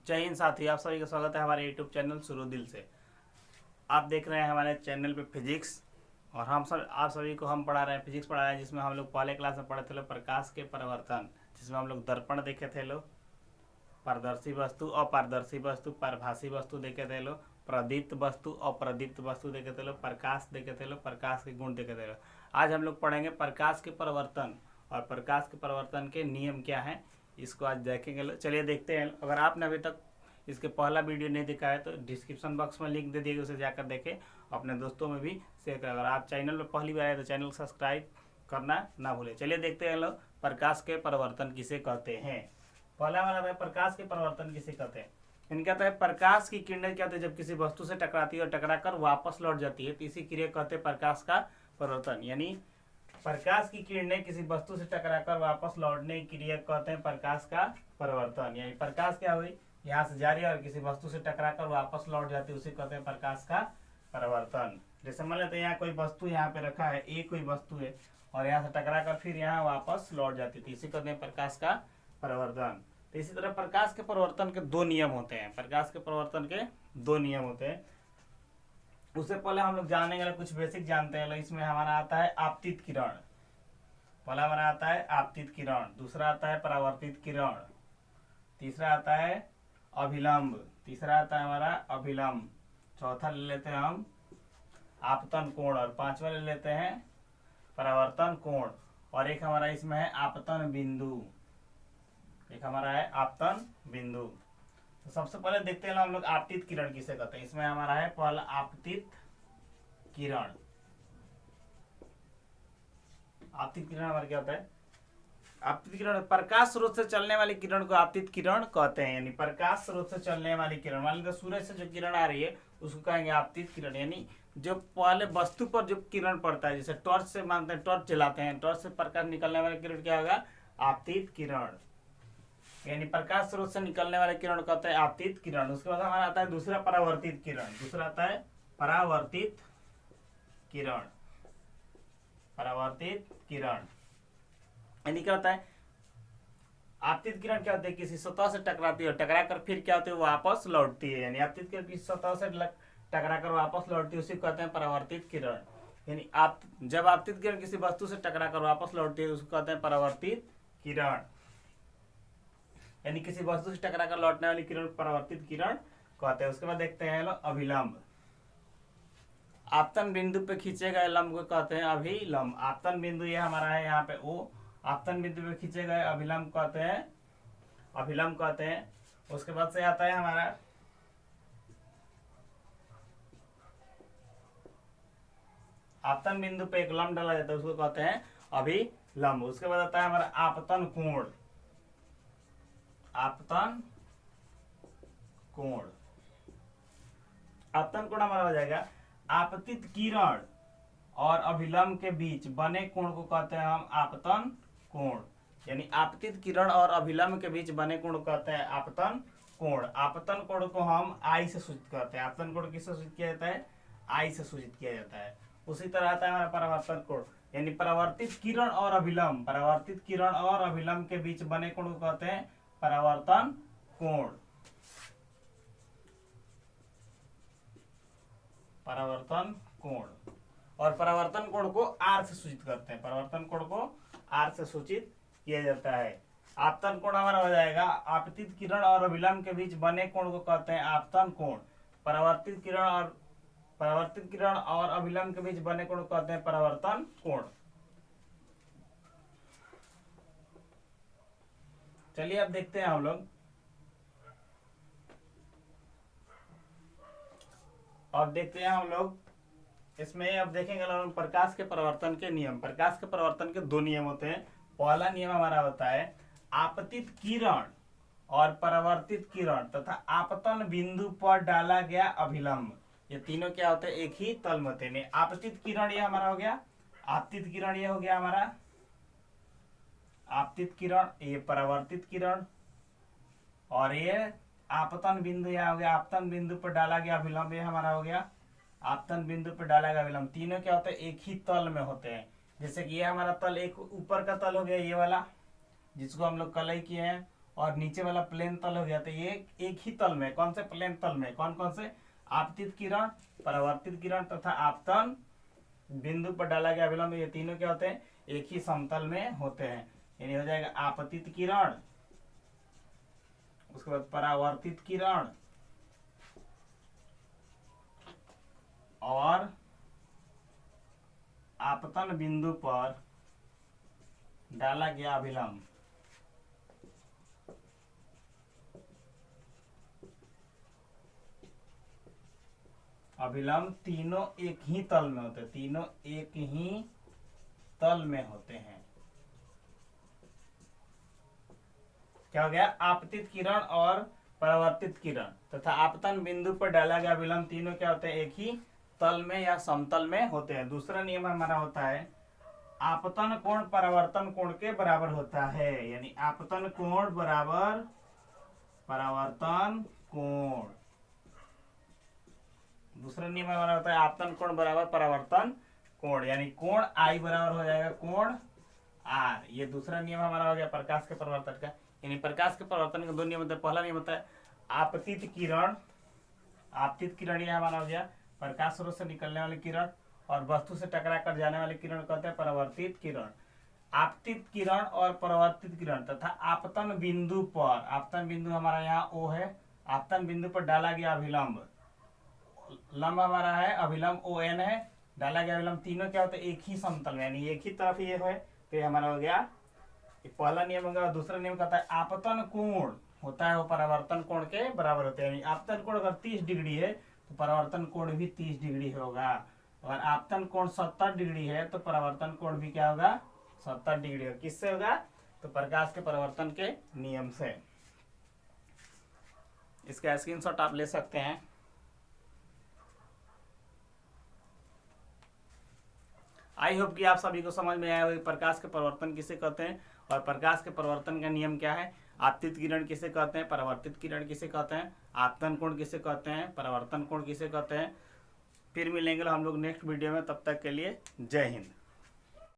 जय हिंद साथी, आप सभी का स्वागत है हमारे यूट्यूब चैनल शुरू दिल से। आप देख रहे हैं हमारे चैनल पे फिजिक्स और आप सभी को हम पढ़ा रहे हैं, फिजिक्स पढ़ा रहे हैं, जिसमें हम लोग पहले क्लास में पढ़े थे लोग प्रकाश के परिवर्तन, जिसमें हम लोग दर्पण देखे थे लोग, पारदर्शी वस्तु, अपारदर्शी वस्तु, पारभासी वस्तु देखे थे लोग, प्रदीप्त वस्तु, अप्रदीप्त वस्तु देखे थे लोग, प्रकाश देखे थे लोग, प्रकाश के गुण देखे थे लोग। आज हम लोग पढ़ेंगे प्रकाश के परिवर्तन और प्रकाश के परिवर्तन के नियम क्या हैं, इसको आज देखेंगे लोग। चलिए देखते हैं। अगर आपने अभी तक इसके पहला वीडियो नहीं देखा है तो डिस्क्रिप्शन बॉक्स में लिंक दे दिएगा, उसे जाकर देखें, अपने दोस्तों में भी शेयर करें। अगर आप चैनल पर पहली बार आए तो चैनल को सब्सक्राइब करना ना भूलें। चलिए देखते हैं लोग प्रकाश के परिवर्तन किसे कहते हैं। पहला हमारा है प्रकाश के परिवर्तन किसे कहते हैं। इनका कहते हैं प्रकाश की किरणें क्या होती है, जब किसी वस्तु से टकराती है और टकराकर वापस लौट जाती है तो इसी क्रिया कहते हैं प्रकाश का परिवर्तन। यानी प्रकाश की किरणें किसी वस्तु से टकराकर वापस लौटने की क्रिया कहते हैं प्रकाश का परिवर्तन। यानी प्रकाश क्या हुई, यहाँ से जा रही है और किसी वस्तु से टकराकर वापस लौट जाती है, उसे कहते हैं प्रकाश का परिवर्तन। जैसे मान लेते हैं यहाँ कोई वस्तु यहाँ पे रखा है, एक कोई वस्तु है और यहाँ से टकराकर फिर यहाँ वापस लौट जाती है, इसे कहते हैं प्रकाश का परिवर्तन। तो इसी तरह प्रकाश के परिवर्तन के दो नियम होते हैं। प्रकाश के परिवर्तन के दो नियम होते हैं। उससे पहले हम लोग जानेंगे, कुछ बेसिक जानते हैं। इसमें हमारा आता है आपतित किरण, पहला हमारा आता है आपतित किरण, दूसरा आता है परावर्तित किरण, तीसरा आता है अभिलंब, तीसरा आता है हमारा अभिलंब, चौथा ले लेते हैं हम आपतन कोण और पांचवा ले लेते हैं परावर्तन कोण, और एक हमारा इसमें है आपतन बिंदु, एक हमारा है आपतन बिंदु। तो सबसे पहले देखते हैं हम लोग आपतित किरण किसे कहते हैं। इसमें हमारा है पहला आपतित किरण। आपतित किरण हमारा क्या होता है, आपतित किरण प्रकाश स्रोत से चलने वाली किरण को आपतित किरण कहते हैं। यानी प्रकाश स्रोत से चलने वाली किरण, मान लीजिए सूरज से जो किरण आ रही है उसको कहेंगे आपतित किरण। यानी जो पहले वस्तु पर जो किरण पड़ता है, जैसे टॉर्च से मानते हैं, टॉर्च जलाते हैं, टॉर्च से प्रकाश निकलने वाली किरण क्या होगा, आपतित किरण। यानी प्रकाश स्रोत से निकलने वाले किरण कहते हैं आपतित किरण। उसके बाद हमारा आता है दूसरा परावर्तित किरण, दूसरा आता है परावर्तित किरण, परावर्तित किरण। यानी क्या होता है, आपतित किरण क्या होती है, किसी सतह से टकराती है, टकरा कर फिर क्या होती है, वापस लौटती है। यानी आपतित किरण किसी सतह से टकरा कर वापस लौटती है, उसे कहते हैं परावर्तित किरण। यानी आप जब आपतित किरण किसी वस्तु से टकरा कर वापस लौटती है उसको कहते हैं परावर्तित किरण। यानी किसी वस्तु से टकरा कर लौटने वाली किरण परावर्तित किरण कहते हैं। उसके बाद देखते हैं लोग अभिलंब। आपतन बिंदु पे खींचे गए लंब को कहते हैं अभिलंब। आपतन बिंदु ये हमारा है यहाँ पे ओ, आपतन बिंदु पे खींचे गए अभिलंब कहते हैं, अभिलंब कहते हैं। उसके बाद से आता है हमारा आपतन बिंदु पे एक लंब डाला जाता है, उसको कहते हैं अभिलंब। उसके बाद आता है हमारा आपतन कोण, आपतन कोण। आपतन कोण हमारा हो जाएगा आपतित किरण और अभिलंब के बीच बने कोण को कहते हैं हम आपतन कोण। यानी आपतित किरण और अभिलंब के बीच बने कोण को कहते हैं आपतन कोण। आपतन कोण को हम आई से सूचित करते हैं। आपतन कोण किससे सूचित किया जाता है, आई से सूचित किया जाता है। उसी तरह आता है हमारा परावर्तन कोण। यानी परावर्तित किरण और अभिलंब, परावर्तित किरण और अभिलंब के बीच बने कोण को कहते हैं परावर्तन कोण, परावर्तन कोण। और परावर्तन कोण को आर से सूचित करते हैं, परावर्तन कोण को आर से सूचित किया जाता है। आपतन कोण हमारा हो जाएगा आपतित किरण और अभिलंब के बीच बने कोण को कहते हैं आपतन कोण। परावर्तित किरण और अभिलंब के बीच बने कोण को कहते हैं परावर्तन कोण। चलिए अब देखते हैं हम लोग, अब देखते हैं हम लोग इसमें, अब देखेंगे हम प्रकाश के परिवर्तन के नियम। प्रकाश के परिवर्तन के दो नियम होते हैं। पहला नियम हमारा होता है आपतित किरण और परावर्तित किरण तथा आपतन बिंदु पर डाला गया अभिलंब, ये तीनों क्या होते हैं, एक ही तल में होते हैं। आपतित किरण ये हमारा हो गया, आपतित किरण ये हो गया हमारा आपतित किरण, ये परावर्तित किरण, और ये आपतन बिंदु यहाँ हो गया, आपतन बिंदु पर डाला गया अभिलंब ये हमारा हो गया आपतन बिंदु पर डाला गया अभिलंब। तीनों क्या होते हैं, एक ही तल में होते हैं। जैसे कि ये हमारा तल एक ऊपर का तल हो गया ये वाला, जिसको हम लोग कलई किए हैं, और नीचे वाला प्लेन तल हो गया, तो ये एक ही तल में, कौन से प्लेन तल में, कौन कौन से, आपतित किरण, परावर्तित किरण तथा आपतन बिंदु पर डाला गया अभिलंब, ये तीनों क्या होते हैं, एक ही समतल में होते हैं। यानी हो जाएगा आपतित किरण, उसके बाद परावर्तित किरण और आपतन बिंदु पर डाला गया अभिलंब। अभिलंब तीनों एक ही तल में होते हैं, तीनों एक ही तल में होते हैं। क्या हो गया, आपतित किरण और परावर्तित किरण तथा आपतन बिंदु पर डाला गया अभिलंब तीनों क्या होते हैं, एक ही तल में या समतल में होते हैं। दूसरा नियम हमारा होता है आपतन कोण परावर्तन कोण के बराबर होता है, यानी आपतन कोण बराबर परावर्तन कोण। दूसरा नियम हमारा होता है आपतन कोण बराबर परावर्तन कोण, यानी कोण आई बराबर हो जाएगा कोण आर। ये दूसरा नियम हमारा हो गया प्रकाश के परावर्तन का। यानी प्रकाश के परावर्तन के दो नियम होते हैं। पहला नियम होता है आपतित किरण, आपतित किरण ये हमारा हो गया प्रकाश स्रोत से निकलने वाली किरण, और वस्तु से टकरा कर जाने वाली किरण कहते हैं परावर्तित किरण। आपतित किरण और परावर्तित किरण तथा आपतन बिंदु पर, आपतन बिंदु हमारा यहाँ O है, आपतन बिंदु पर डाला गया अभिलंब, लंब हमारा है अभिलंब ON है, डाला गया अभिलंब तीनों क्या होते हैं, एक ही समतल में, यानी एक ही तरफ ये है, तो ये हमारा हो गया पहला नियम होगा। दूसरा नियम कहता है आपतन कोण होता है वो परावर्तन कोण के बराबर होते हैं, यानी आपतन कोण अगर 30 डिग्री है तो परावर्तन कोण भी 30 डिग्री होगा। अगर आपतन कोण 70 डिग्री है तो परावर्तन कोण भी क्या होगा, 70 डिग्री होगा। किससे होगा, तो प्रकाश के परावर्तन के नियम से। इसका स्क्रीनशॉट आप ले सकते हैं। आई होप कि आप सभी को समझ में आया होगा प्रकाश के परिवर्तन किसे कहते हैं और प्रकाश के परिवर्तन का नियम क्या है, आपतित किरण किसे कहते हैं, परावर्तित किरण किसे कहते हैं, आपतन कोण किसे कहते हैं, परावर्तन कोण किसे कहते हैं। फिर मिलेंगे हम लोग नेक्स्ट वीडियो में, तब तक के लिए जय हिंद।